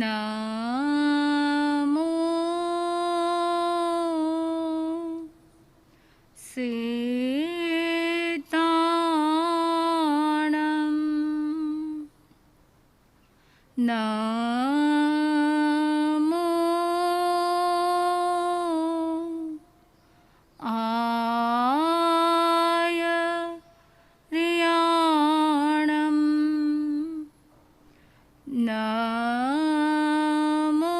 નમો સીતાણમ નમો આયર્યાણમ નમો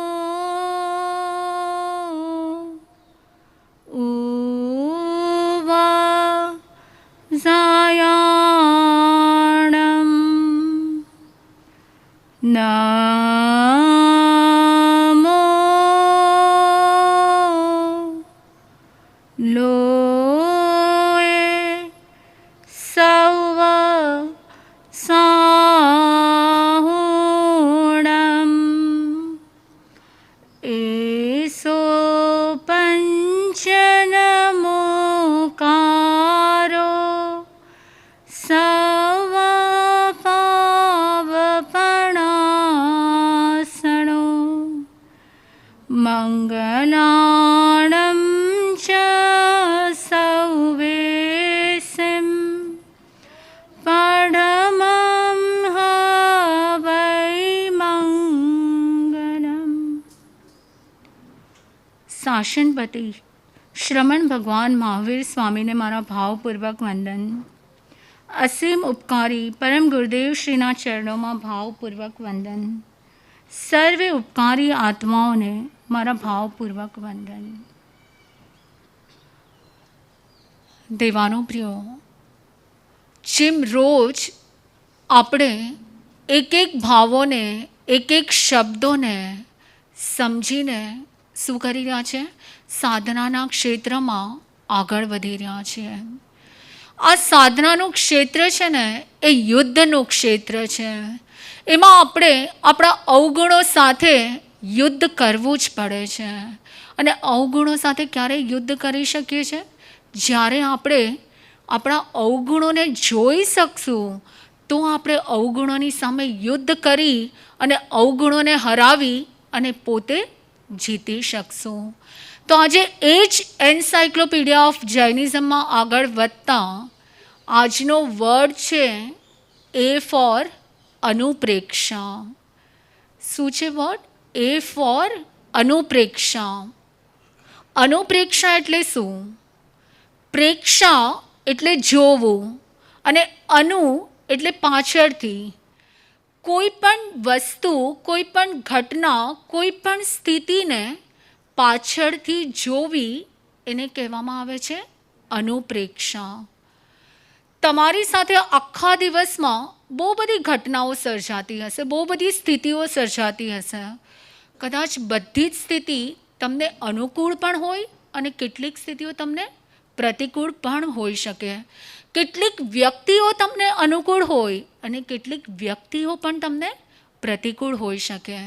ઉવાઝાયાણમ નમો લોએ સૌવ સાહુણમ એસો પંચનમોકારો serve પાવપણાસણો મંગલાણં ચ સૌવેસિં પડમં હવૈ મંગલમ. શાસનપતિ શ્રમણ ભગવાન મહાવીર સ્વામીને મારા ભાવપૂર્વક વંદન. અસીમ ઉપકારી પરમ ગુરુદેવ શ્રીના ચરણોમાં ભાવપૂર્વક વંદન. સર્વે ઉપકારી આત્માઓને મારા ભાવપૂર્વક વંદન. દેવાનો પ્રિયો, જેમ રોજ આપણે એક એક ભાવોને એક એક શબ્દોને સમજીને શું કરી રહ્યા છે, સાધનાના ક્ષેત્રમાં આગળ વધી રહ્યા છીએ. આ સાધનાનું ક્ષેત્ર છે ને એ યુદ્ધનું ક્ષેત્ર છે. એમાં આપણે આપણા અવગુણો સાથે યુદ્ધ કરવું જ પડે છે. અને અવગુણો સાથે ક્યારે યુદ્ધ કરી શકીએ છીએ? જ્યારે આપણે આપણા અવગુણોને જોઈ શકશું તો આપણે અવગુણોની સામે યુદ્ધ કરી અને અવગુણોને હરાવી અને પોતે જીતી શકશું. તો આજે એ જ એન્સાઇક્લોપીડિયા ઓફ જૈનિઝમમાં આગળ વધતા આજનો વર્ડ છે એ ફોર અનુપ્રેક્ષા. શું છે વર્ડ? એ ફોર અનુપ્રેક્ષા. અનુપ્રેક્ષા એટલે શું? પ્રેક્ષા એટલે જોવું અને અનુ એટલે પાછળથી. કોઈ પણ વસ્તુ, કોઈ પણ ઘટના, કોઈ પણ સ્થિતિને પાછળથી જોવી એને કહેવામાં આવે છે અનુપ્રેક્ષા. તમારી સાથે આખા દિવસમાં બહુ બધી ઘટનાઓ સર્જાતી હશે, બહુ બધી સ્થિતિઓ સર્જાતી હશે. કદાચ બધી જ સ્થિતિ તમને અનુકૂળ પણ હોય અને કેટલીક સ્થિતિઓ તમને પ્રતિકૂળ પણ હોઈ શકે. કેટલીક વ્યક્તિઓ તમને અનુકૂળ હોય અને કેટલીક વ્યક્તિઓ પણ તમને પ્રતિકૂળ હોઈ શકે.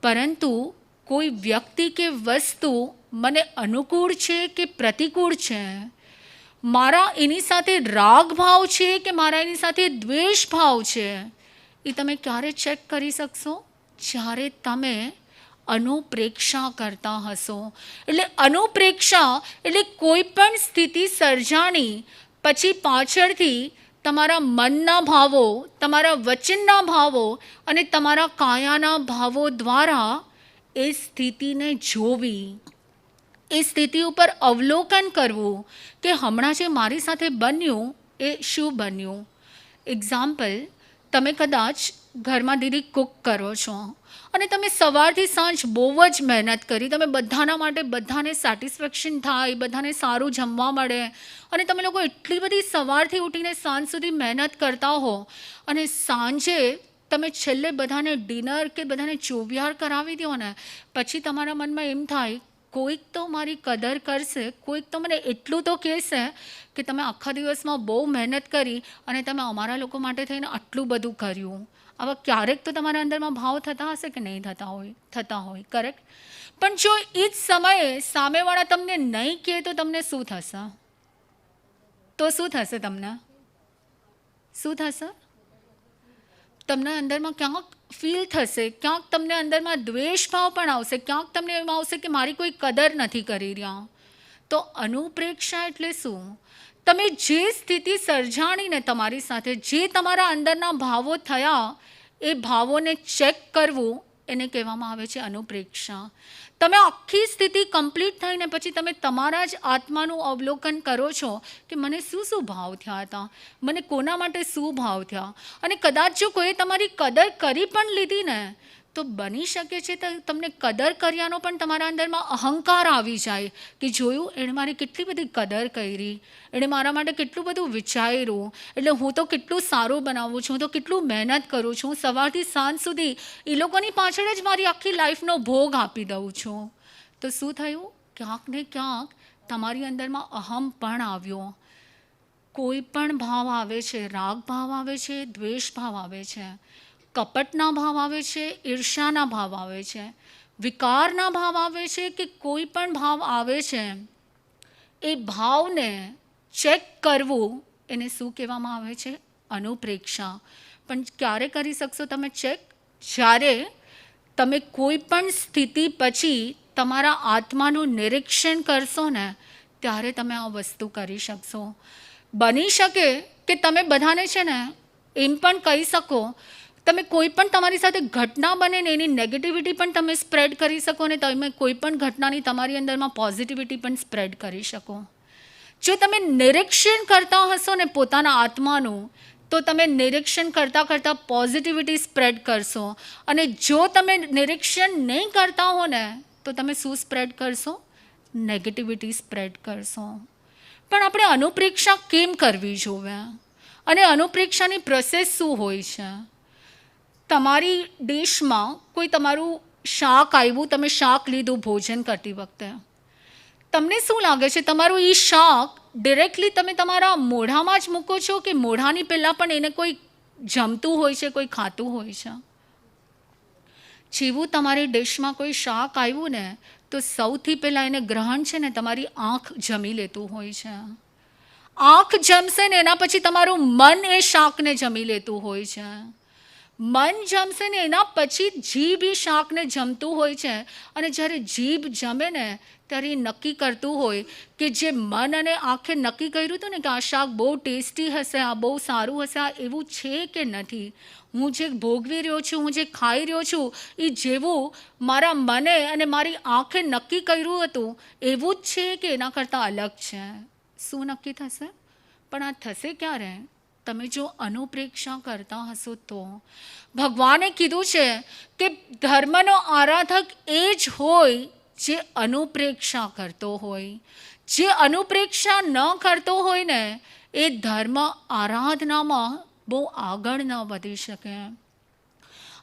પરંતુ કોઈ વ્યક્તિ કે વસ્તુ મને અનુકૂળ છે કે પ્રતિકૂળ છે, મારા એની સાથે રાગ ભાવ છે કે મારા એની સાથે દ્વેષ ભાવ છે, એ તમે ક્યારે ચેક કરી શકશો? જ્યારે તમે અનુપ્રેક્ષા કરતા હશો. એટલે અનુપ્રેક્ષા એટલે કોઈ પણ સ્થિતિ સર્જાણી પછી પાછળથી તમારા મનના ભાવો, તમારા વચનના ભાવો અને તમારા કાયાના ભાવો દ્વારા એ સ્થિતિને જોવી, એ સ્થિતિ ઉપર અવલોકન કરવું કે હમણાં જે મારી સાથે બન્યું એ શું બન્યું. એક્ઝામ્પલ, તમે કદાચ ઘરમાં દીદી કુક કરો છો અને તમે સવારથી સાંજ બહુ જ મહેનત કરી, તમે બધાના માટે બધાને સેટિસ્ફેક્શન થાય, બધાને સારું જમવા મળે અને તમે લોકો એટલી બધી સવારથી ઉઠીને સાંજ સુધી મહેનત કરતા હો અને સાંજે તમે છેલ્લે બધાને ડિનર કે બધાને ચોવિહાર કરાવી દો ને, પછી તમારા મનમાં એમ થાય કોઈક તો મારી કદર કરશે, કોઈક તો મને એટલું તો કહેશે કે તમે આખા દિવસમાં બહુ મહેનત કરી અને તમે અમારા લોકો માટે થઈને આટલું બધું કર્યું. આવા ક્યારેક તો તમારા અંદરમાં ભાવ થતા હશે કે નહીં થતા હોય, કરેક્ટ? પણ જો એ જ સમયે સામેવાળા તમને નહીં કહે તો તમને શું થશે? તો શું થશે? તમને શું થશે? તમને અંદરમાં ક્યાંક ફીલ થશે, ક્યાંક તમને અંદરમાં દ્વેષ ભાવ પણ આવશે, ક્યાંક તમને એમ આવશે કે મારી કોઈ કદર નથી કરી રહ્યા. તો અનુપ્રેક્ષા એટલે શું? તમે જે સ્થિતિ સર્જાણીને તમારી સાથે, જે તમારા અંદરના ભાવો થયા, એ ભાવોને ચેક કરવું, એને કહેવામાં આવે છે અનુપ્રેક્ષા. તમે આખી સ્થિતિ કમ્પ્લીટ થઈને પછી તમે તમારા જ આત્માનું અવલોકન કરો છો કે મને શું શું ભાવ થયા હતા, મને કોના માટે શું ભાવ થયા. અને કદાચ જો કોઈ તમારી કદર કરી પણ લીધી ને, તો બની શકે છે તો તમને કદર કર્યાનો પણ તમારા અંદરમાં અહંકાર આવી જાય કે જોયું, એણે મારી કેટલી બધી કદર કરી, એણે મારા માટે કેટલું બધું વિચાર્યું, એટલે હું તો કેટલું સારું બનાવું છું, હું તો કેટલું મહેનત કરું છું, સવારથી સાંજ સુધી એ લોકોની પાછળ જ મારી આખી લાઈફનો ભોગ આપી દઉં છું. તો શું થયું? ક્યાંક ને ક્યાંક તમારી અંદરમાં અહમ પણ આવ્યો. કોઈ પણ ભાવ આવે છે, રાગ ભાવ આવે છે, દ્વેષ ભાવ આવે છે, કપટના ભાવ આવે છે, ઈર્ષાના ભાવ આવે છે, વિકારના ભાવ આવે છે, કે કોઈ પણ ભાવ આવે છે, એ ભાવને ચેક કરવું, એને શું કહેવામાં આવે છે? અનુપ્રેક્ષા. પણ ક્યારે કરી શકશો તમે ચેક? જ્યારે તમે કોઈ પણ સ્થિતિ પછી તમારા આત્માનું નિરીક્ષણ કરશો ને, ત્યારે તમે આ વસ્તુ કરી શકશો. બની શકે કે તમે બધાને છે ને એમ પણ કહી શકો, તમે કોઈ પણ તમારી સાથે ઘટના બને ને એની નેગેટિવિટી પણ તમે સ્પ્રેડ કરી શકો, ને તમે કોઈ પણ ઘટનાની તમારી અંદરમાં પોઝિટિવિટી પણ સ્પ્રેડ કરી શકો. જો તમે નિરીક્ષણ કરતા હશો ને પોતાના આત્માનું, તો તમે નિરીક્ષણ કરતાં કરતાં પોઝિટિવિટી સ્પ્રેડ કરશો. અને જો તમે નિરીક્ષણ નહીં કરતા હો ને, તો તમે શું સ્પ્રેડ કરશો? નેગેટિવિટી સ્પ્રેડ કરશો. પણ આપણે અનુપ્રેક્ષા કેમ કરવી જોવે? અને અનુપ્રેક્ષાની પ્રોસેસ શું હોય છે? તમારી ડિશમાં કોઈ તમારું શાક આવ્યું, તમે શાક લીધું ભોજન કરતી વખતે, તમને શું લાગે છે તમારું એ શાક ડિરેક્ટલી તમે તમારા મોઢામાં જ મૂકો છો, કે મોઢાની પહેલાં પણ એને કોઈ જમતું હોય છે, કોઈ ખાતું હોય છે? જેવું તમારી ડિશમાં કોઈ શાક આવ્યું ને, તો સૌથી પહેલાં એને ગ્રહણ છે ને તમારી આંખ જમી લેતું હોય છે. આંખ જમશે ને એના પછી તમારું મન એ શાકને જમી લેતું હોય છે. મન જમશે ને એના પછી જીભ એ શાકને જમતું હોય છે. અને જ્યારે જીભ જમે ને ત્યારે એ નક્કી કરતું હોય કે જે મન અને આંખે નક્કી કર્યું હતું ને કે આ શાક બહુ ટેસ્ટી હશે, આ બહુ સારું હશે, આ એવું છે કે નથી, હું જે ભોગવી રહ્યો છું, હું જે ખાઈ રહ્યો છું, એ જેવું મારા મને અને મારી આંખે નક્કી કર્યું હતું એવું જ છે કે એના કરતાં અલગ છે. શું નક્કી થશે? પણ આ થશે ક્યારે? તમે જો અનુપ્રેક્ષા કરતા હશો તો. ભગવાને કીધું છે કે ધર્મનો આરાધક એ જ હોય જે અનુપ્રેક્ષા કરતો હોય. જે અનુપ્રેક્ષા ન કરતો હોય ને, એ ધર્મ આરાધનામાં બહુ આગળ ન વધી શકે.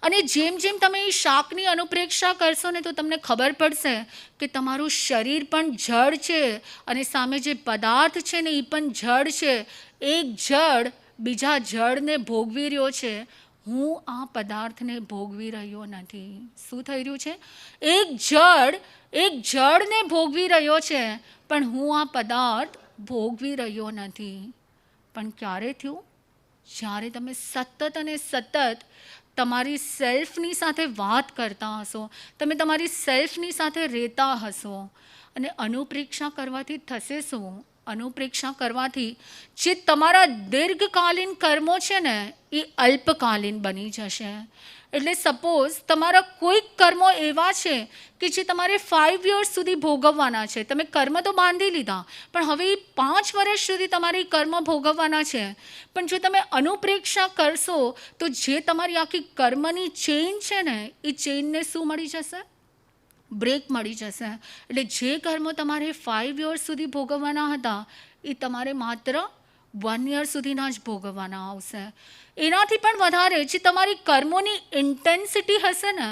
અને જેમ જેમ તમે એ શાકની અનુપ્રેક્ષા કરશો ને, તો તમને ખબર પડશે કે તમારું શરીર પણ જળ છે, અને સામે જે પદાર્થ છે ને એ પણ જળ છે. એક જળ બીજા જળને ભોગવી રહ્યો છે, હું આ પદાર્થને ભોગવી રહ્યો નથી. શું થઈ રહ્યું છે? એક જળને ભોગવી રહ્યો છે, પણ હું આ પદાર્થ ભોગવી રહ્યો નથી. પણ ક્યારે થયું? જ્યારે તમે સતત અને સતત તમારી સેલ્ફની સાથે વાત કરતા હશો, તમે તમારી સેલ્ફની સાથે રહેતા હશો. અને અનુપ્રેક્ષા કરવાથી થશે શું? અનુપ્રેક્ષા કરવાથી જે તમારા દીર્ઘકાલીન કર્મો છે ને, એ અલ્પકાલીન બની જશે. એટલે સપોઝ તમારા કોઈક કર્મો એવા છે કે જે તમારે 5 years સુધી ભોગવવાના છે. તમે કર્મ તો બાંધી લીધા, પણ હવે 5 વર્ષ સુધી તમારે કર્મ ભોગવવાના છે. પણ જો તમે અનુપ્રેક્ષા કરશો, તો જે તમારી આખી કર્મની ચેઇન છે ને, એ ચેઇનને શું મળી જશે? બ્રેક મળી જશે. એટલે જે કર્મો તમારે 5 years સુધી ભોગવવાના હતા, એ તમારે માત્ર 1 year સુધીના જ ભોગવવાના આવશે. એનાથી પણ વધારે જે તમારી કર્મોની ઇન્ટેન્સિટી હશે ને,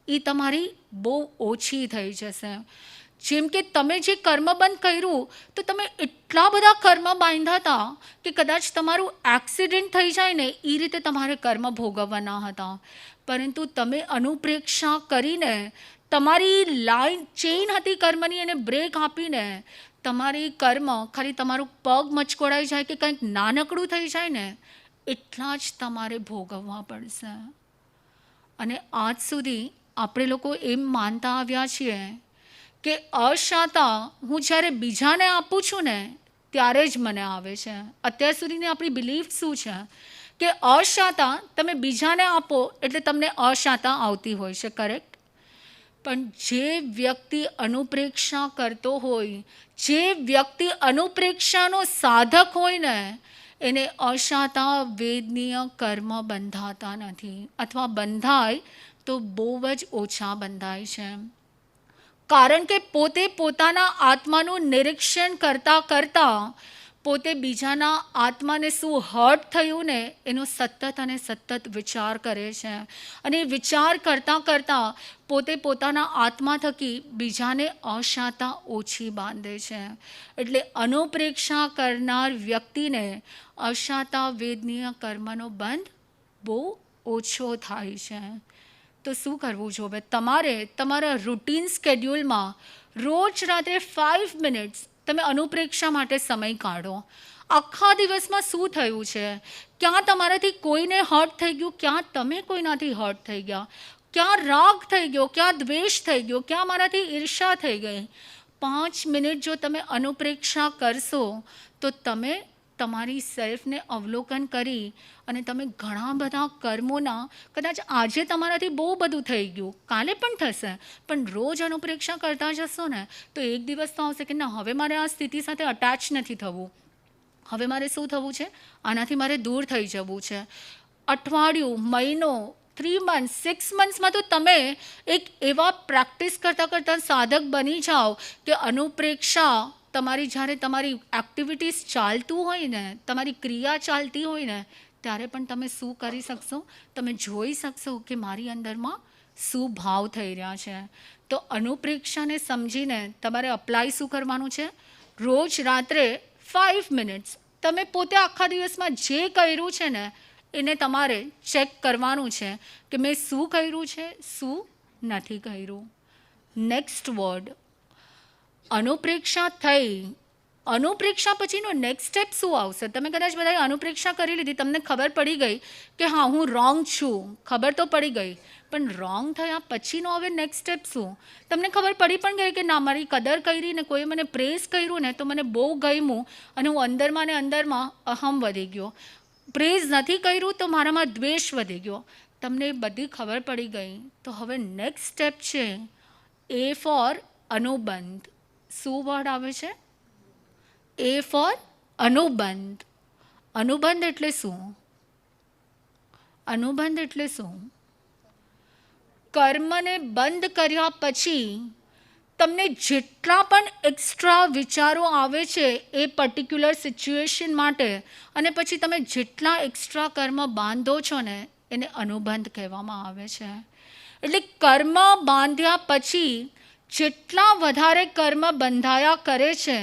એ તમારી બહુ ઓછી થઈ જશે. જેમ કે તમે જે કર્મ બંધ કર્યું, તો તમે એટલા બધા કર્મ બાંધ્યા હતા કે કદાચ તમારું એક્સિડન્ટ થઈ જાય ને, એ રીતે તમારે કર્મ ભોગવવાના હતા. પરંતુ તમે અનુપ્રેક્ષા કરીને તમારી લાઈન ચેઇન હતી કર્મની, એને બ્રેક આપીને તમારી કર્મ ખાલી તમારું પગ મચકોડાઈ જાય કે કંઈક નાનકડું થઈ જાય ને, એટલા જ તમારે ભોગવવા પડશે. અને આજ સુધી આપણે લોકો એમ માનતા આવ્યા છીએ કે અશાંતા હું જ્યારે બીજાને આપું છું ને ત્યારે જ મને આવે છે. અત્યાર સુધીની આપણી બિલીફ શું છે કે અશાંતા તમે બીજાને આપો એટલે તમને અશાંતા આવતી હોય છે, કરેક્ટ? પણ જે વ્યક્તિ અનુપ્રેક્ષા કરતો હોય, જે વ્યક્તિ અનુપ્રેક્ષાનો સાધક હોય ને, એને અશાંતા વેદનીય કર્મ બંધાતા નથી, અથવા બંધાય તો બહુ જ ઓછા બંધાય છે. કારણ કે પોતે પોતાના આત્માનું નિરીક્ષણ કરતાં કરતાં પોતે બીજાના આત્માને શું હર્ટ થયું ને એનો સતત અને સતત વિચાર કરે છે. અને વિચાર કરતાં કરતાં પોતે પોતાના આત્મા થકી બીજાને અશાંતા ઓછી બાંધે છે. એટલે અનુપ્રેક્ષા કરનાર વ્યક્તિને અશાંતા વેદનીય કર્મનો બંધ બહુ ઓછો થાય છે. તો શું કરવું જોઈએ? તમારે તમારા રૂટીન સ્કેડ્યુલમાં રોજ રાત્રે 5 મિનિટ્સ તમે અનુપ્રેક્ષા માટે સમય કાઢો. આખા દિવસમાં શું થયું છે, ક્યાં તમારાથી કોઈને હર્ટ થઈ ગયું, ક્યાં તમે કોઈનાથી હર્ટ થઈ ગયા, ક્યાં રાગ થઈ ગયો, ક્યાં દ્વેષ થઈ ગયો, ક્યાં મારાથી ઈર્ષા થઈ ગઈ. 5 મિનિટ જો તમે અનુપ્રેક્ષા કરશો તો તમે તમારી સેલ્ફને અવલોકન કરી અને તમે ઘણા બધા કર્મોના, કદાચ આજે તમારાથી બહુ બધું થઈ ગયું, કાલે પણ થશે, પણ રોજ અનુપ્રેક્ષા કરતા જશો ને તો એક દિવસ તો આવશે કે ના, હવે મારે આ સ્થિતિ સાથે અટેચ નથી થવું, હવે મારે શું થવું છે, આનાથી મારે દૂર થઈ જવું છે. અઠવાડિયું, મહિનો, 3 months, 6 monthsમાં તો તમે એક એવા પ્રેક્ટિસ કરતાં કરતાં સાધક બની જાઓ કે અનુપ્રેક્ષા તમારી જ્યારે તમારી એક્ટિવિટીઝ ચાલતું હોય ને, તમારી ક્રિયા ચાલતી હોય ને, ત્યારે પણ તમે શું કરી શકશો, તમે જોઈ શકશો કે મારી અંદરમાં શું ભાવ થઈ રહ્યા છે. તો અનુપ્રેક્ષાને સમજીને તમારે અપ્લાય શું કરવાનું છે? રોજ રાત્રે 5 મિનિટ્સ તમે પોતે આખા દિવસમાં જે કર્યું છે ને એને તમારે ચેક કરવાનું છે કે મેં શું કર્યું છે, શું નથી કર્યું. નેક્સ્ટ વર્ડ અનુપ્રેક્ષા થઈ. અનુપ્રેક્ષા પછીનો નેક્સ્ટ સ્ટેપ શું આવશે? તમે કદાચ બધાએ અનુપ્રેક્ષા કરી લીધી, તમને ખબર પડી ગઈ કે હા હું રોંગ છું, ખબર તો પડી ગઈ, પણ રોંગ થયા પછીનો હવે નેક્સ્ટ સ્ટેપ શું? તમને ખબર પડી પણ ગઈ કે ના, મારી કદર કરી ને કોઈ મને પ્રેઝ કર્યું ને તો મને બહુ ગમ્યું અને હું અંદરમાં ને અંદરમાં અહમ વધી ગયો. પ્રેઝ નથી કર્યું તો મારામાં દ્વેષ વધી ગયો. તમને બધી ખબર પડી ગઈ. તો હવે નેક્સ્ટ સ્ટેપ છે એ ફોર અનુબંધ. શું વર્ડ આવે છે? એ ફોર અનુબંધ. અનુબંધ એટલે શું? અનુબંધ એટલે શું? કર્મને બંધ કર્યા પછી તમને જેટલા પણ એક્સ્ટ્રા વિચારો આવે છે એ પર્ટિક્યુલર સિચ્યુએશન માટે, અને પછી તમે જેટલા એક્સ્ટ્રા કર્મ બાંધો છો ને એને અનુબંધ કહેવામાં આવે છે. એટલે કર્મ બાંધ્યા પછી જેટલા વધારે કર્મ બંધાયા કરે છે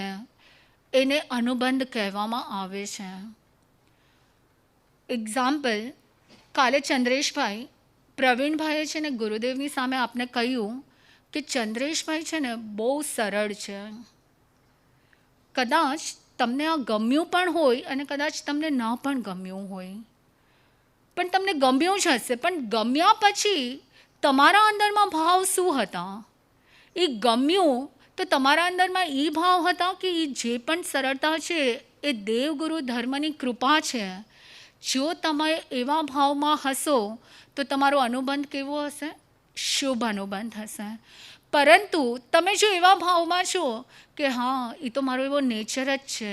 એને અનુબંધ કહેવામાં આવે છે. એક્ઝામ્પલ, કાલે ચંદ્રેશભાઈ, પ્રવીણભાઈએ છે ને ગુરુદેવની સામે આપને કહ્યું કે ચંદ્રેશભાઈ છે ને બહુ સરળ છે. કદાચ તમને આ ગમ્યું પણ હોય અને કદાચ તમને ન પણ ગમ્યું હોય, પણ તમને ગમ્યું જ હશે. પણ ગમ્યા પછી તમારા અંદરમાં ભાવ શું હતા? એ ગમ્યું તો તમારા અંદરમાં એ ભાવ હતા કે એ જે પણ સરળતા છે એ દેવગુરુ ધર્મની કૃપા છે. જો તમે એવા ભાવમાં હશો તો તમારો અનુબંધ કેવો હશે? શુભ અનુબંધ હશે. પરંતુ તમે જો એવા ભાવમાં છો કે હા એ તો મારો એવો નેચર જ છે,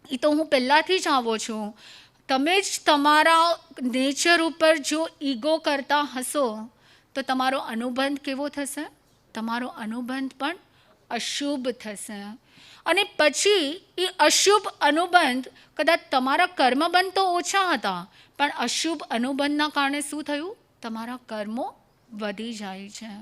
એ તો હું પહેલાંથી જ આવો છું, તમે જ તમારા નેચર ઉપર જો ઈગો કરતા હશો તો તમારો અનુબંધ કેવો થશે? તમારો અનુબંધ પણ અશુભ થશે. અને પછી એ અશુભ અનુબંધ, કદાચ તમારા કર્મબંધ તો ઓછા હતા, પણ અશુભ અનુબંધના કારણે શું થયું? તમારા કર્મો વધી જાય છે.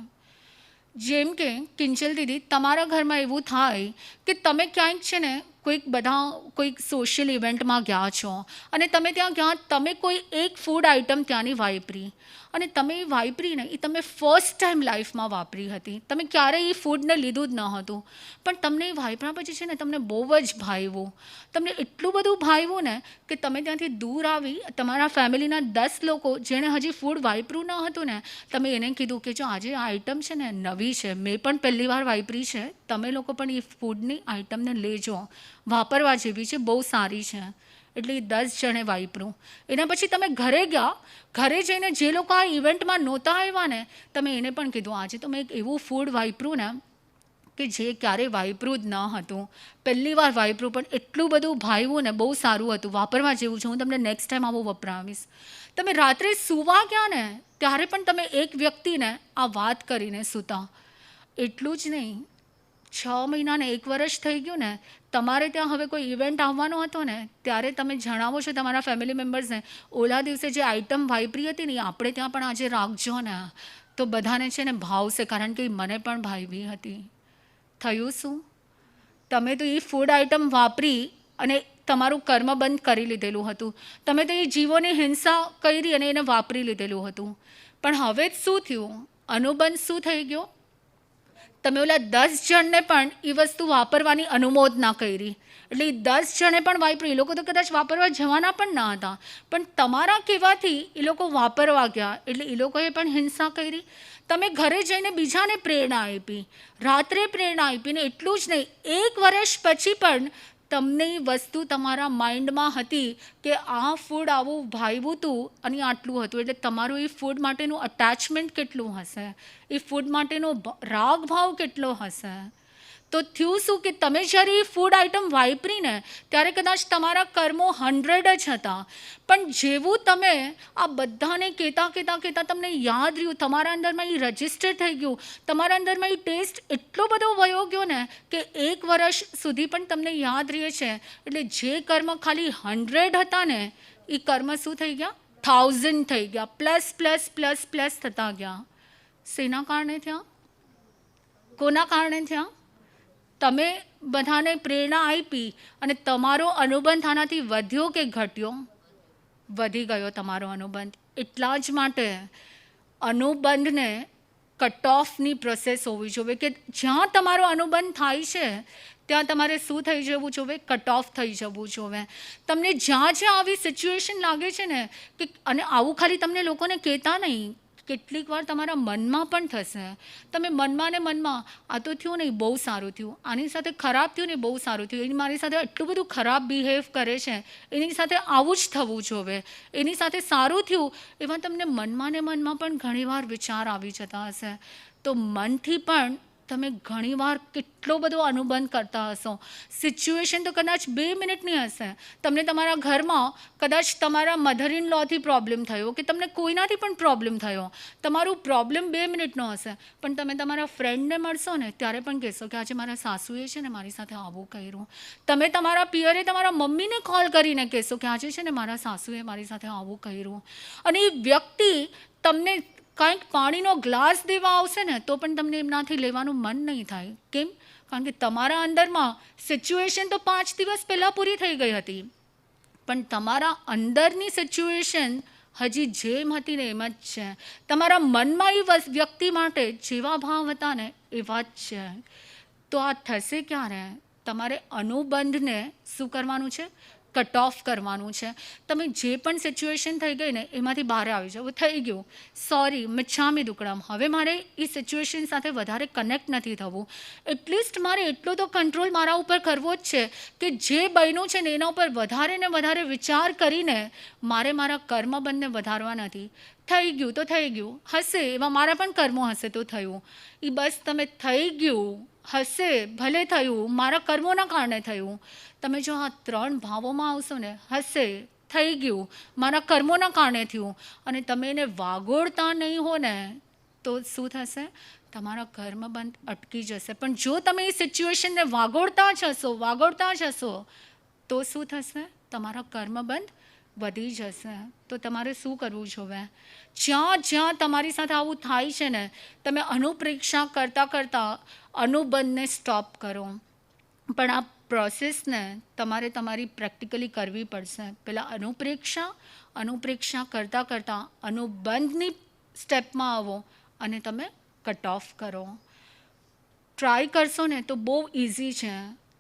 જેમ કે કિંજલ દીદી, તમારા ઘરમાં એવું થાય કે તમે ક્યાંક છે ને કોઈક સોશિયલ ઇવેન્ટમાં ગયા છો અને તમે ત્યાં ગયા, તમે કોઈ એક ફૂડ આઇટમ ત્યાંની વાપરી અને તમે એ વાપરીને એ તમે ફર્સ્ટ ટાઈમ લાઈફમાં વાપરી હતી, તમે ક્યારેય એ ફૂડને લીધું જ ન હતું, પણ તમને એ વાપર્યા પછી છે ને તમને બહુ જ ભાવ્યું, તમને એટલું બધું ભાવ્યું ને કે તમે ત્યાંથી દૂર આવી તમારા ફેમિલીના 10 લોકો જેણે હજી ફૂડ વાપર્યું ન હતું ને, તમે એને કીધું કે જો આજે આ આઇટમ છે ને નવી છે, મેં પણ પહેલી વાર વાપરી છે, તમે લોકો પણ એ ફૂડની આઇટમને લેજો, વાપરવા જેવી છે, બહુ સારી છે. એટલે એ 10 જણે વાપર્યું. એના પછી તમે ઘરે ગયા, ઘરે જઈને જે લોકો આ ઇવેન્ટમાં નહોતા આવ્યા ને, તમે એને પણ કીધું આજે તો મેં એક એવું ફૂડ વાપર્યું ને કે જે ક્યારેય વાપર્યું જ ન હતું, પહેલી વાર વાપર્યું પણ એટલું બધું ભાવ્યું ને, બહુ સારું હતું, વાપરવા જેવું છે, હું તમને નેક્સ્ટ ટાઈમ આવું વપરાવીશ. તમે રાત્રે સૂવા ગયા ને ત્યારે પણ તમે એક વ્યક્તિને આ વાત કરીને સૂતા. એટલું જ નહીં, 6 મહિના ને 1 વર્ષ થઈ ગયું ને, તમારે ત્યાં હવે કોઈ ઇવેન્ટ આવવાનો હતો ને ત્યારે તમે જણાવો છો તમારા ફેમિલી મેમ્બર્સને, ઓલા દિવસે જે આઇટમ વાપરી હતી ને એ આપણે ત્યાં પણ આજે રાખજો ને, તો બધાને છે ને ભાવશે, કારણ કે એ મને પણ ભાવી હતી. થયું શું? તમે તો એ ફૂડ આઇટમ વાપરી અને તમારું કર્મ બંધ કરી લીધેલું હતું, તમે તો એ જીવોની હિંસા કરી અને એને વાપરી લીધેલું હતું. પણ હવે જ શું થયું? અનુબંધ શું થઈ ગયો? તમે ઓલા 10 જણને પણ એ વસ્તુ વાપરવાની અનુમોદના કરી, એટલે એ 10 જણે પણ વાપરી, એ લોકો તો કદાચ વાપરવા જવાના પણ ન હતા, પણ તમારા કહેવાથી એ લોકો વાપરવા ગયા, એટલે એ લોકોએ પણ હિંસા કરી. તમે ઘરે જઈને બીજાને પ્રેરણા આપી, રાત્રે પ્રેરણા આપી, ને એટલું જ નહીં, 1 વર્ષ પછી પણ તમને એ વસ્તુ તમારા માઇન્ડમાં હતી કે આ ફૂડ આવું ભાવ્યું હતું અને આટલું હતું, એટલે તમારું એ ફૂડ માટેનું અટેચમેન્ટ કેટલું હશે, એ ફૂડ માટેનો રાગ ભાવ કેટલો હશે. તો થયું શું કે તમે જ્યારે એ ફૂડ આઇટમ વાપરીને ત્યારે કદાચ તમારા કર્મો 100 જ હતા, પણ જેવું તમે આ બધાને કહેતા તમને યાદ રહ્યું, તમારા અંદરમાં એ રજિસ્ટર થઈ ગયું, તમારા અંદરમાં એ ટેસ્ટ એટલો બધો વયો ગયો ને કે 1 વર્ષ સુધી પણ તમને યાદ રહે છે. એટલે જે કર્મ ખાલી 100 હતા ને એ કર્મ શું થઈ ગયા? 1000 થઈ ગયા, પ્લસ પ્લસ પ્લસ પ્લસ થતા ગયા. શેના કારણે થયા? કોના કારણે થયા? તમે બધાને પ્રેરણા આપી અને તમારો અનુબંધ આનાથી વધ્યો કે ઘટ્યો? વધી ગયો તમારો અનુબંધ. એટલા જ માટે અનુબંધને કટ ઓફની પ્રોસેસ હોવી જોઈએ, કે જ્યાં તમારો અનુબંધ થાય છે ત્યાં તમારે શું થઈ જવું જોઈએ? કટ ઓફ થઈ જવું જોઈએ. તમને જ્યાં જ્યાં આવી સિચ્યુએશન લાગે છે ને કે, અને આવું ખાલી તમને લોકોને કહેતા નહીં, કેટલીક વાર તમારા મનમાં પણ થશે, તમે મનમાં ને મનમાં આ તો થયું નહીં, બહુ સારું થયું, આની સાથે ખરાબ થયું ને બહુ સારું થયું, એની મારી સાથે એટલું બધું ખરાબ બિહેવ કરે છે, એની સાથે આવું જ થવું જોઈએ, એની સાથે સારું થયું, એવા તમને મનમાં ને મનમાં પણ ઘણીવાર વિચાર આવી જતા હશે. તો મનથી પણ તમે ઘણીવાર કેટલો બધો અનુબંધ કરતા હશો. સિચ્યુએશન તો કદાચ 2 મિનિટની હશે, તમને તમારા ઘરમાં કદાચ તમારા મધર ઇન લોથી પ્રોબ્લેમ થયો કે તમને કોઈનાથી પણ પ્રોબ્લેમ થયો, તમારું પ્રોબ્લેમ 2 મિનિટનો હશે, પણ તમે તમારા ફ્રેન્ડને મળશો ને ત્યારે પણ કહેશો કે આજે મારા સાસુએ છે ને મારી સાથે આવું કર્યું. તમે તમારા પિયરે તમારા મમ્મીને કોલ કરીને કહેશો કે આજે છે ને મારા સાસુએ મારી સાથે આવું કર્યું. અને એ વ્યક્તિ તમને કાંઈક પાણીનો ગ્લાસ દેવા આવશે ને તો પણ તમને એમનાથી લેવાનું મન નહીં થાય. કેમ? કારણ કે તમારા અંદરમાં સિચ્યુએશન તો 5 દિવસ પહેલાં પૂરી થઈ ગઈ હતી, પણ તમારા અંદરની સિચ્યુએશન હજી જેમ હતી ને એમ જ છે. તમારા મનમાં એ વ્યક્તિ માટે જેવા ભાવ હતા ને એવા જ છે. તો આ થશે ક્યારે? તમારે અનુબંધને શું કરવાનું છે? કટ ઓફ કરવાનું છે. તમે જે પણ સિચ્યુએશન થઈ ગઈ ને એમાંથી બહાર આવી જાઓ, થઈ ગયું, સોરી, મિચ્છામી દુક્કડમ, હવે મારે એ સિચ્યુએશન સાથે વધારે કનેક્ટ નથી થવું. એટલીસ્ટ મારે એટલો તો કંટ્રોલ મારા ઉપર કરવો જ છે કે જે બન્યું છે ને એના ઉપર વધારે ને વધારે વિચાર કરીને મારે મારા કર્મબંધને વધારવા નથી. થઈ ગયું તો થઈ ગયું, હશે એવા મારા પણ કર્મો હશે તો થયું. એ બસ તમે થઈ ગયું, હશે, ભલે થયું, મારા કર્મોના કારણે થયું. તમે જો આ 3 ભાવોમાં આવશો ને, હશે, થઈ ગયું, મારા કર્મોના કારણે થયું, અને તમે એને વાગોળતા નહીં હો ને તો શું થશે? તમારા કર્મબંધ અટકી જશે. પણ જો તમે એ સિચ્યુએશનને વાગોળતા જશો તો શું થશે? તમારા કર્મબંધ વધી જશે. તો તમારે શું કરવું જોઈએ? જ્યાં જ્યાં તમારી સાથે આવું થાય છે ને, તમે અનુપ્રેક્ષા કરતાં અનુબંધને સ્ટોપ કરો. પણ આ પ્રોસેસને તમારે તમારી પ્રેક્ટિકલી કરવી પડશે. પહેલાં અનુપ્રેક્ષા કરતાં કરતાં અનુબંધની સ્ટેપમાં આવો અને તમે કટ ઓફ કરો. ટ્રાય કરશો ને તો બહુ ઇઝી છે.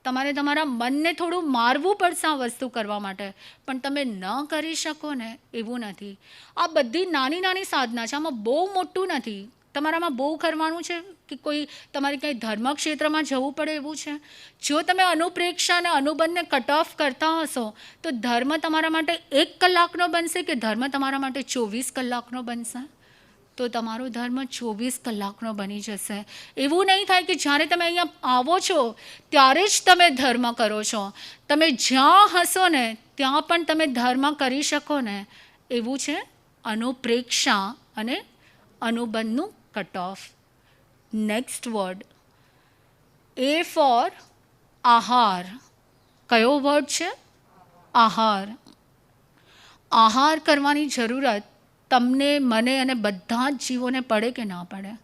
તમારે તમારા મનને થોડું મારવું પડશે આ વસ્તુ કરવા માટે, પણ તમે ન કરી શકો ને એવું નથી. આ બધી નાની નાની સાધના છે, આમાં બહુ મોટું નથી. તમારામાં બહુ કરવાનું છે કે કોઈ તમારે કંઈ ધર્મ ક્ષેત્રમાં જવું પડે એવું છે? જો તમે અનુપ્રેક્ષા અને અનુબંધને કટ ઓફ કરતા હશો તો ધર્મ તમારા માટે 1 કલાકનો બનશે કે ધર્મ તમારા માટે 24 કલાકનો બનશે? તો તમારો ધર્મ 24 કલાકનો બની જશે. એવું નહીં થાય કે જ્યારે તમે અહીંયા આવો છો ત્યારે જ તમે ધર્મ કરો છો. તમે જ્યાં હશો ને ત્યાં પણ તમે ધર્મ કરી શકો ને એવું છે અનુપ્રેક્ષા અને અનુબંધનું કટ ઓફ. નેક્સ્ટ વર્ડ, એ ફોર આહાર. કયો વર્ડ છે? આહાર. આહાર કરવાની જરૂરત તમને, મને અને બધા જ જીવોને પડે કે ના પડે?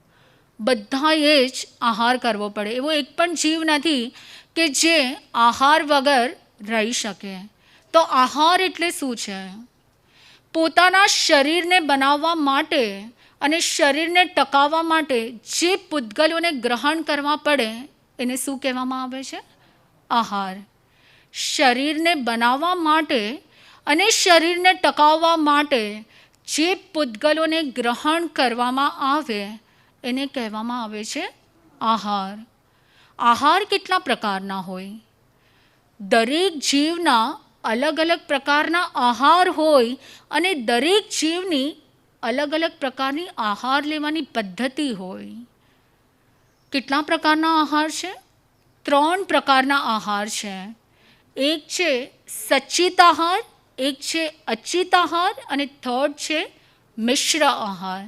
બધાએ જ આહાર કરવો પડે. એવો એક પણ જીવ નથી કે જે આહાર વગર રહી શકે. તો આહાર એટલે શું છે? પોતાના શરીરને બનાવવા માટે અને શરીરને ટકાવવા માટે જે પૂતગલોને ગ્રહણ કરવા પડે એને શું કહેવામાં આવે છે? આહાર. શરીરને બનાવવા માટે અને શરીરને ટકાવવા માટે જે પૂતગલોને ગ્રહણ કરવામાં આવે એને કહેવામાં આવે છે આહાર. આહાર કેટલા પ્રકારના હોય? દરેક જીવના અલગ અલગ પ્રકારના આહાર હોય અને દરેક જીવની અલગ અલગ પ્રકારની આહાર લેવાની પદ્ધતિ હોય. કેટલા પ્રકારના આહાર છે? 3 પ્રકારના આહાર છે. એક છે સચિત આહાર, એક છે અચિત આહાર અને થર્ડ છે મિશ્ર આહાર.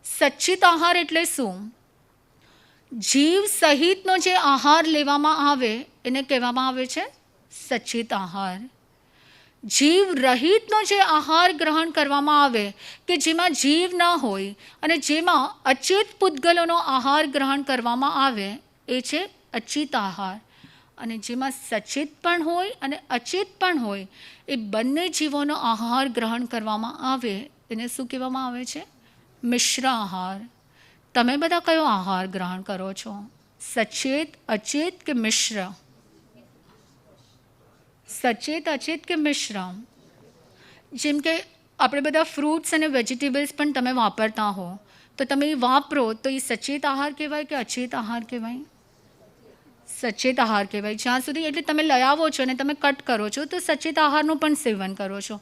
સચિત આહાર એટલે શું? જીવ સહિતનો જે આહાર લેવામાં આવે એને કહેવામાં આવે છે સચિત આહાર. જીવ રહિતનો જે આહાર ગ્રહણ કરવામાં આવે કે જેમાં જીવ ન હોય અને જેમાં અચેત પૂતગલોનો આહાર ગ્રહણ કરવામાં આવે એ છે અચિત આહાર. અને જેમાં સચેત પણ હોય અને અચેત પણ હોય એ બંને જીવોનો આહાર ગ્રહણ કરવામાં આવે એને શું કહેવામાં આવે છે? મિશ્ર આહાર. તમે બધા કયો આહાર ગ્રહણ કરો છો? સચેત, અચેત કે મિશ્ર? સચેત, અચેત કે મિશ્ર? જેમ કે આપણે બધા ફ્રૂટ્સ અને વેજીટેબલ્સ પણ તમે વાપરતા હો તો તમે એ વાપરો તો એ સચેત આહાર કહેવાય કે અચેત આહાર કહેવાય? સચેત આહાર કહેવાય. જ્યાં સુધી એટલે તમે લઈ આવો છો અને તમે કટ કરો છો તો સચેત આહારનું પણ સેવન કરો છો.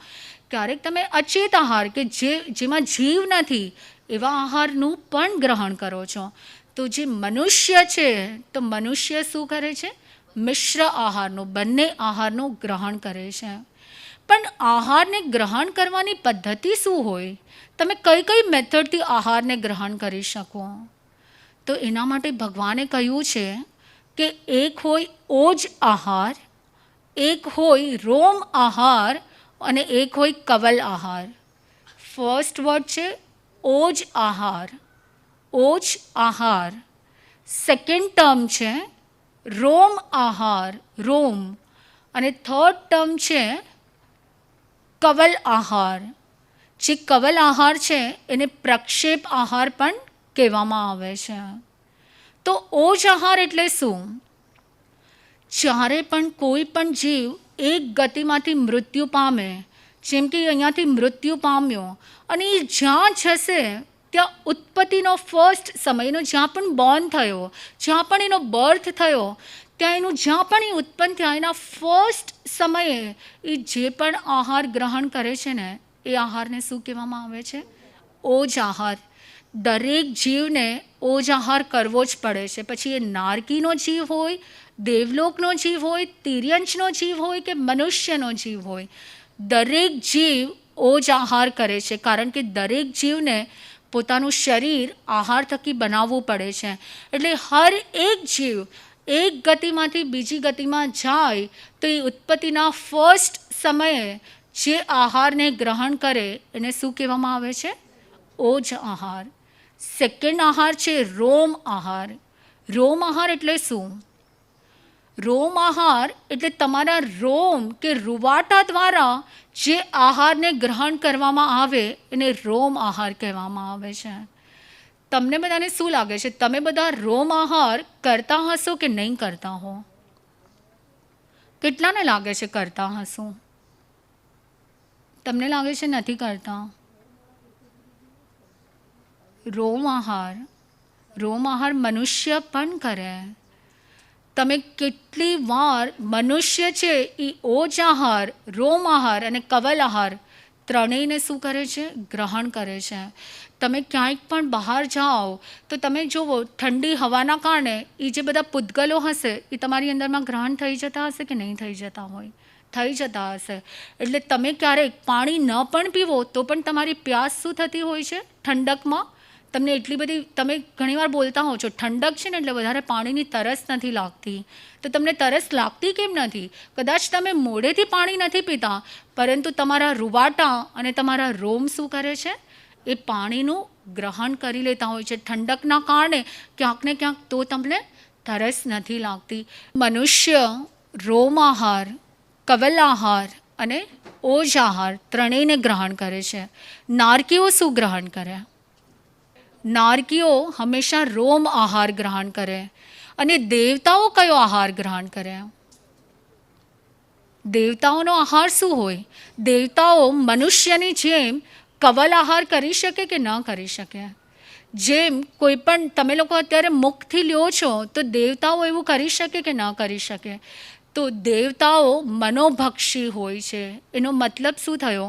ક્યારેક તમે અચેત આહાર કે જેમાં જીવ નથી એવા આહારનું પણ ગ્રહણ કરો છો. તો જે મનુષ્ય છે તો મનુષ્ય શું કરે છે? મિશ્ર આહારનું, બંને આહારનું ગ્રહણ કરે છે. પણ આહારને ગ્રહણ કરવાની પદ્ધતિ શું હોય? તમે કઈ કઈ મેથડથી આહારને ગ્રહણ કરી શકો? તો એના માટે ભગવાને કહ્યું છે કે એક હોય ઓજ આહાર, એક હોય રોમ આહાર અને એક હોય કવલ આહાર. ફર્સ્ટ વર્ડ છે ઓજ આહાર. ઓજ આહાર. સેકન્ડ ટર્મ છે રોમ આહાર, રોમ. અને થર્ડ ટર્મ છે કવલ આહાર. જે કવલ આહાર છે એને પ્રક્ષેપ આહાર પણ કહેવામાં આવે છે. તો ઓજ આહાર એટલે શું? જ્યારે પણ કોઈ પણ જીવ એક ગતિમાંથી મૃત્યુ પામે, જેમ કે અહીંયાથી મૃત્યુ પામ્યો અને એ જ્યાં જશે ત્યાં ઉત્પત્તિનો ફર્સ્ટ સમય, એનો જ્યાં પણ બોર્ન થયો, જ્યાં પણ એનો બર્થ થયો, ત્યાં એનું જ્યાં પણ એ ઉત્પન્ન થયા એના ફર્સ્ટ સમયે એ જે પણ આહાર ગ્રહણ કરે છે ને એ આહારને શું કહેવામાં આવે છે? ઓજ આહાર. દરેક જીવને ઓજ આહાર કરવો જ પડે છે. પછી એ નારકીનો જીવ હોય, દેવલોકનો જીવ હોય, તિર્યંશનો જીવ હોય કે મનુષ્યનો જીવ હોય, દરેક જીવ ઓજ આહાર કરે છે. કારણ કે દરેક જીવને પોતાનું શરીર આહાર થકી બનાવવું પડે છે. એટલે હર એક જીવ એક ગતિમાંથી બીજી ગતિમાં જાય તો એ ઉત્પત્તિના ફર્સ્ટ સમયે જે આહારને ગ્રહણ કરે એને શું કહેવામાં આવે છે? ઓજ આહાર. સેકન્ડ આહાર છે રોમ આહાર. રોમ આહાર એટલે શું? રોમ આહાર એટલે તમારા રોમ કે રૂવાટા દ્વારા જે આહારને ગ્રહણ કરવામાં આવે એને રોમ આહાર કહેવામાં આવે છે. તમને બધાને શું લાગે છે, તમે બધા રોમ આહાર કરતા હશો કે નહીં કરતા હો? કેટલાને લાગે છે કરતા હશો? તમને લાગે છે નથી કરતા? રોમ આહાર મનુષ્ય પણ કરે. તમે કેટલી વાર મનુષ્ય છે એ ઓજ આહાર, રોમ આહાર અને કવલ આહાર ત્રણેયને શું કરે છે? ગ્રહણ કરે છે. તમે ક્યાંક પણ બહાર જાઓ તો તમે જુઓ ઠંડી હવાના કારણે એ જે બધા પૂતગલો હશે એ તમારી અંદરમાં ગ્રહણ થઈ જતા હશે કે નહીં થઈ જતા હોય? થઈ જતા હશે. એટલે તમે ક્યારેક પાણી ન પણ પીવો તો પણ તમારી પ્યાસ શું થતી હોય છે? ઠંડકમાં તમને એટલી બધી, તમે ઘણીવાર બોલતા હો છો ઠંડક છે ને એટલે વધારે પાણીની તરસ નથી લાગતી. તો તમને તરસ લાગતી કેમ નથી? કદાચ તમે મોઢેથી પાણી નથી પીતા, પરંતુ તમારા રૂવાટા અને તમારા રોમ શું કરે છે? એ પાણીનું ગ્રહણ કરી લેતા હોય છે. ઠંડકના કારણે ક્યાંક ને ક્યાંક તો તમને તરસ નથી લાગતી. મનુષ્ય રોમ આહાર, કવલ આહાર અને ઓજ આહાર ત્રણેયને ગ્રહણ કરે છે. નારકીઓ શું ગ્રહણ કરે? નારકીઓ હંમેશા રોમ આહાર ગ્રહણ કરે. અને દેવતાઓ કયો આહાર ગ્રહણ કરે? દેવતાઓનો આહાર શું હોય? દેવતાઓ મનુષ્યની જેમ કવલ આહાર કરી શકે કે ન કરી શકે? જેમ કોઈ પણ તમે લોકો અત્યારે મુખથી લ્યો છો તો દેવતાઓ એવું કરી શકે કે ન કરી શકે? તો દેવતાઓ મનોભક્ષી હોય છે. એનો મતલબ શું થયો?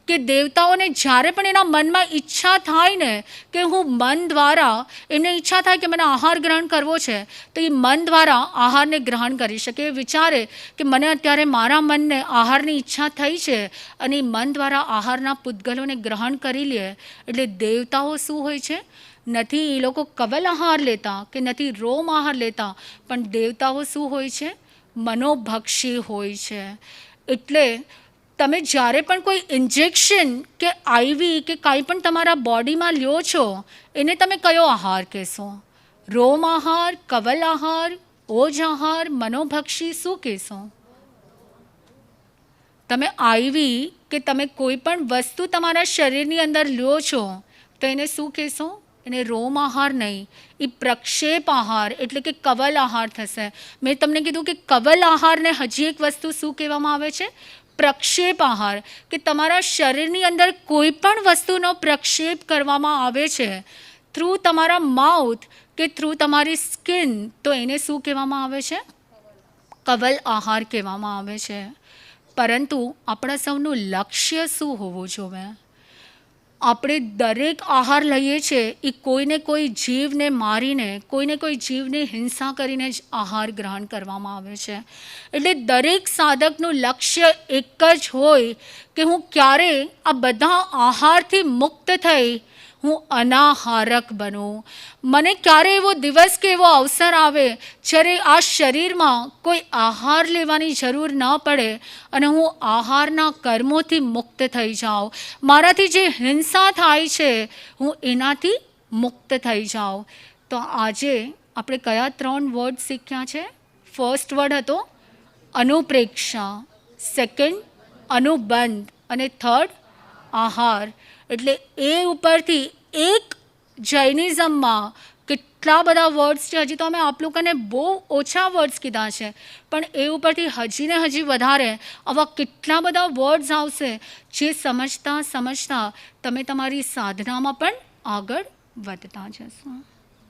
કે દેવતાઓને જ્યારે પણ એના મનમાં ઈચ્છા થાય ને કે હું મન દ્વારા, એમને ઈચ્છા થાય કે મને આહાર ગ્રહણ કરવો છે, તો એ મન દ્વારા આહારને ગ્રહણ કરી શકે. એ વિચારે કે મને અત્યારે મારા મનને આહારની ઈચ્છા થઈ છે અને એ મન દ્વારા આહારના પૂતગલોને ગ્રહણ કરી લે. એટલે દેવતાઓ શું હોય છે? નથી એ લોકો કવલ આહાર લેતા કે નથી રોમ આહાર લેતા, પણ દેવતાઓ શું હોય છે? મનોભક્ષી હોય છે. એટલે તમે જ્યારે પણ કોઈ ઇન્જેક્શન કે આઈવી કે કાંઈ પણ તમારા બોડીમાં લ્યો છો એને તમે કયો આહાર કહેશો? રોમ આહાર, કવલ આહાર, ઓજ આહાર, મનોભક્ષી શું કહેશો? તમે આઈવી કે તમે કોઈ પણ વસ્તુ તમારા શરીરની અંદર લ્યો છો તો એને શું કહેશો? એને રોમ આહાર નહીં, એ પ્રક્ષેપ આહાર એટલે કે કવલ આહાર થશે. મેં તમને કીધું કે કવલ આહારને હજી એક વસ્તુ શું કહેવામાં આવે છે? પ્રક્ષેપ આહાર. કે તમારા શરીરની અંદર કોઈ પણ વસ્તુનો પ્રક્ષેપ કરવામાં આવે છે થ્રુ તમારા માઉથ કે થ્રુ તમારી સ્કિન, તો એને શું કહેવામાં આવે છે? કવલ આહાર કહેવામાં આવે છે. પરંતુ આપણા સૌનું લક્ષ્ય શું હોવું જોઈએ? આપણે દરેક આહાર લઈએ છીએ એ કોઈને કોઈ જીવને મારીને, કોઈને કોઈ જીવની હિંસા કરીને જ આહાર ગ્રહણ કરવામાં આવે છે. એટલે દરેક સાધકનું લક્ષ્ય એક જ હોય કે હું ક્યારે આ બધા આહારથી મુક્ત થઈ હું અનાહારક બનું. મને ક્યારે એવો દિવસ કે એવો અવસર આવે જ્યારે આ શરીરમાં કોઈ આહાર લેવાની જરૂર ન પડે અને હું આહારના કર્મોથી મુક્ત થઈ જાઉં. મારાથી જે હિંસા થાય છે હું એનાથી મુક્ત થઈ જાઉં. તો આજે આપણે કયા 3 વર્ડ શીખ્યા છે? ફર્સ્ટ વર્ડ હતો અનુપ્રેક્ષા, સેકન્ડ અનુબંધ અને થર્ડ આહાર. એટલે એ ઉપરથી એક જૈનિઝમમાં કેટલા બધા વર્ડ્સ છે. હજી તો અમે આપ લોકોને બહુ ઓછા વર્ડ્સ કીધા છે, પણ એ ઉપરથી હજી ને હજી વધારે આવા કેટલા બધા વર્ડ્સ આવશે જે સમજતા સમજતા તમે તમારી સાધનામાં પણ આગળ વધતા જશો.